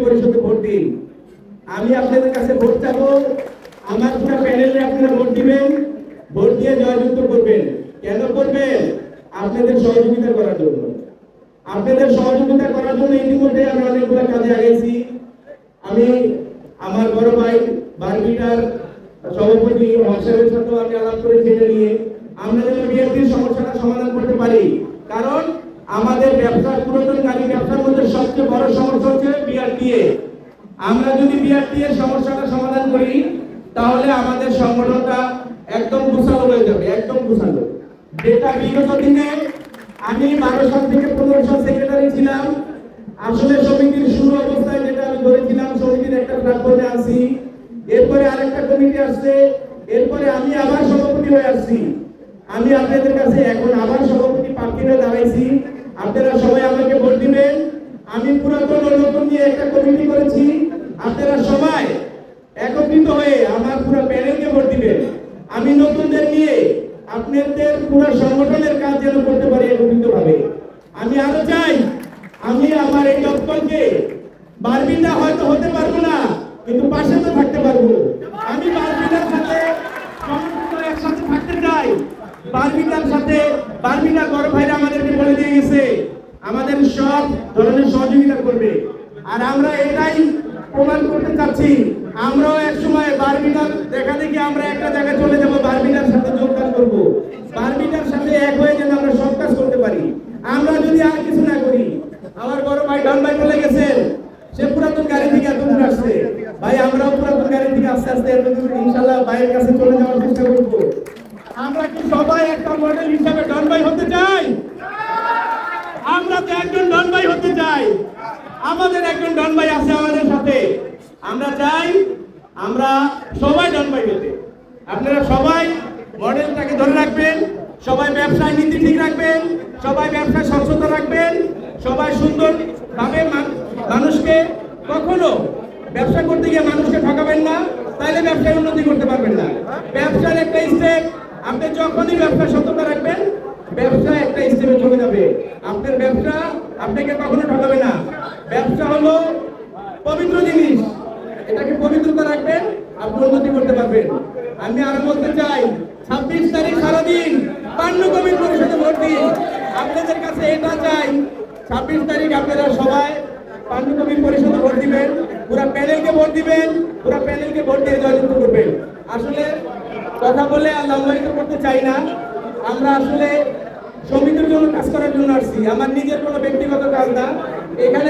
পরিষদে ভোট দিন। আমি আপনাদের কাছে ভোট চাবো, আমার পুরো প্যানেলে আপনারা ভোট দিবেন, ভোট দিয়ে জয়যুক্ত করবেন। কেন করবেন? আপনাদের সহযোগিতা করার জন্য। আপনাদের সহযোগিতা করার জন্য ইতিমধ্যে আমি অনেকগুলো কাজে আগেছি। আমি আমার বড় ভাই বারবিটার সভাপতি মহাশয়ের সাথেও আমি আলাপ করেছি এটা নিয়ে আমরা যেন বিএনপির সমস্যাটা সমাধান করতে পারি। কারণ আমাদের ব্যবসার পুরাতন গাড়ি ব্যবসার মধ্যে সবচেয়ে বড় সমস্যা হচ্ছে বিআরটিএ। আমরা যদি বিআরটিএ এর সমস্যাটা সমাধান করি তাহলে আমাদের সংগঠনটা একদম গুছালো হয়ে যাবে, একদম গুছালো। যেটা বিগত দিনে আমি 12 সাল থেকে 15 সাল সেক্রেটারি ছিলাম, আসলে সমিতির শুরু অবস্থায় যেটা আমি ধরেছিলাম সমিতির একটা প্ল্যাটফর্মে আসি, এরপরে আরেকটা কমিটি আসছে, এরপরে আমি আবার সভাপতি হয়ে আসছি। আমি আপনাদের কাছে এখন আবার সভাপতি প্রার্থী হয়ে দাঁড়াইছি। আপনারা সবাই আমাকে ভোট দিবেন। আমি পুরাতন ও নতুন নিয়ে একটা কমিটি করেছি, আপনারা সবাই একত্রিত হয়ে আমার পুরো প্যানেলকে ভোট দিবেন। আমি নতুনদের নিয়ে আপনাদের পুরো সংগঠনের কাজ যেন করতে পারি একত্রিতভাবে। আমি আরো চাই আমি আমার এই দপ্তরকে বারবিটা হয়তো হতে পারবো না, কিন্তু পাশে তো থাকতে পারবো। আমি বারবিটার সাথে একসাথে থাকতে চাই। বারবিটার সাথে বারবিটা বড় ভাইরা আমাদেরকে বলে দিয়ে গেছে আমাদের সব ধরনের সহযোগিতা করবে, আর আমরা এটাই প্রমাণ করতে চাচ্ছি। আমরাও এক সময় বারবিটার দেখা দেখি আমরা একটা জায়গায় চলে যাবো, বারবিটার সাথে যোগদান করব, বারবিটার সাথে এক হয়ে যেন আমরা সব কাজ করতে পারি। আমরা যদি আর কিছু না করি, আমার বড় ভাই ডন ভাই বলে গেছেন সে পুরাতন গাড়ি থেকে এত দূর আসছে, ভাই আমরাও পুরাতন গাড়ি থেকে আস্তে আস্তে এত দূর ইনশাআল্লাহ ভাইয়ের কাছে চলে যাওয়ার চেষ্টা করব। আমরা কি সবাই একটা মডেল হিসাবে ডন ভাই হতে চাই? আমরা তো একজন ডন ভাই হতে চাই। আমাদের একজন ডন ভাই আছে আমাদের সাথে। আমরা চাই আমরা সবাই ডন ভাই হতে। আপনারা সবাই মডেলটাকে ধরে রাখবেন, সবাই ব্যবসায় নীতি ঠিক রাখবেন, সবাই ব্যবসায় স্বচ্ছতা রাখবেন, সবাই সুন্দরভাবে মানুষকে কখনো ব্যবসা করতে গিয়ে মানুষকে ঠকাবেন না, তাইলে ব্যবসায় উন্নতি করতে পারবেন না। ব্যবসার একটা স্টেপ, আপনি যখনই ব্যবসা সততা রাখবেন ব্যবসা একটা স্টেপে চলে যাবে। আপনার ব্যবসা আপনাকে কখনো ঠকাবে না। ব্যবসা হলো পবিত্র জিনিস, এটাকে পবিত্রতা রাখবেন, আপনি উন্নতি করতে পারবেন। আমি আরো বলতে চাই 26 তারিখ সারাদিন পান্নু কবির পরিষদে ভোট দিন। আপনাদের কাছে এটা চাই 26 তারিখ আপনারা সবাই পান্নু কবির পরিষদে ভোট দিবেন, পুরো প্যানেলকে ভোট দিবেন, পুরো প্যানেলকে ভোট দিয়ে জয়যুক্ত করবেন। আসলে কথা বলে আর লম্বায়িত করতে চাই না, আমরা আসলে সমিতির জন্য কাজ করার জন্য আসছি, আমার নিজের কোনো ব্যক্তিগত কাজ না। এখানে